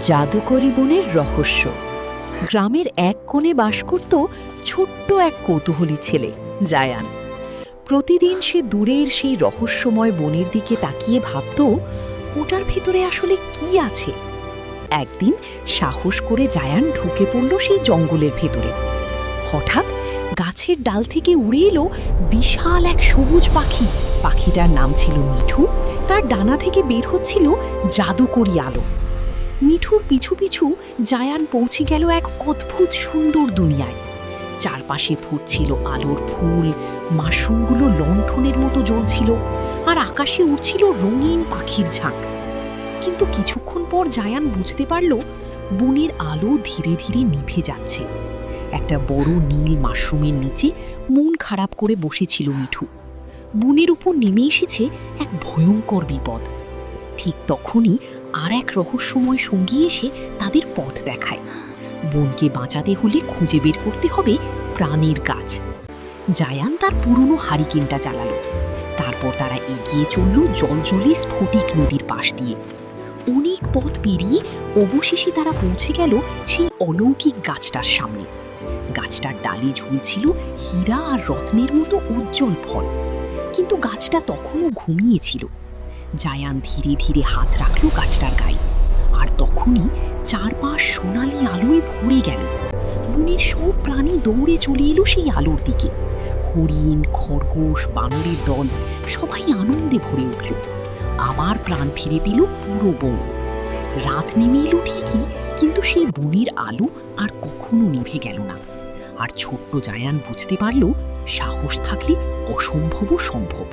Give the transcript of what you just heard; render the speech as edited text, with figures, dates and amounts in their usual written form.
জাদুকরি বনের রহস্য। গ্রামের এক কোণে বাস করত ছোট্ট এক কৌতূহলী ছেলে, জায়ান। প্রতিদিন সে দূরের সেই রহস্যময় বনের দিকে তাকিয়ে ভাবত, ওটার ভেতরে আসলে কি আছে। একদিন সাহস করে জায়ান ঢুকে পড়ল সেই জঙ্গলের ভেতরে। হঠাৎ গাছের ডাল থেকে উড়ে এলো বিশাল এক সবুজ পাখি। পাখিটার নাম ছিল মিঠু। তার ডানা থেকে বের হচ্ছিল জাদুকরি আলো। মিঠুর পিছু পিছু জায়ান পৌঁছে গেল এক অদ্ভুত সুন্দর দুনিয়ায়। চারপাশে ফুটছিল আলোর ফুল, মাশরুমগুলো লণ্ঠনের মতো জ্বলছিল, আর আকাশে উড়ছিল রঙিন পাখির ঝাঁক। কিন্তু কিছুক্ষণ পর জায়ান বুঝতে পারল, বনের আলো ধীরে ধীরে নিভে যাচ্ছে। একটা বড় নীল মাশরুমের নিচে মন খারাপ করে বসেছিল মিঠু। বনের উপর নেমে এসেছে এক ভয়ঙ্কর বিপদ। ঠিক তখনই আর এক রহস্যময় সঙ্গী এসে তাদের পথ দেখায়। বনকে বাঁচাতে হলে খুঁজে বের করতে হবে প্রাণের গাছ। জায়ান তার পুরনো হারিকেনটা জ্বালালো। তারপর তারা এগিয়ে চলল জলজলে স্ফটিক নদীর পাশ দিয়ে। অনেক পথ পেরিয়ে অবশেষে তারা পৌঁছে গেল সেই অলৌকিক গাছটার সামনে। গাছটার ডালে ঝুলছিল হীরা আর রত্নের মতো উজ্জ্বল ফল, কিন্তু গাছটা তখনও ঘুমিয়েছিল। জায়ান ধীরে ধীরে হাত রাখল গাছটার গায়ে, আর তখনই চারপাশ সোনালি আলোয় ভরে গেল। বনের সব প্রাণী দৌড়ে চলে এলো সেই আলোর দিকে। হরিণ, খরগোশ, বানরের দল সবাই আনন্দে ভরে উঠল। আবার প্রাণ ফিরে পেল পুরো বন। রাত নেমে এলো ঠিকই, কিন্তু সেই বনের আলো আর কখনো নিভে গেল না। আর ছোট্ট জায়ান বুঝতে পারল, সাহস থাকলে অসম্ভবও সম্ভব।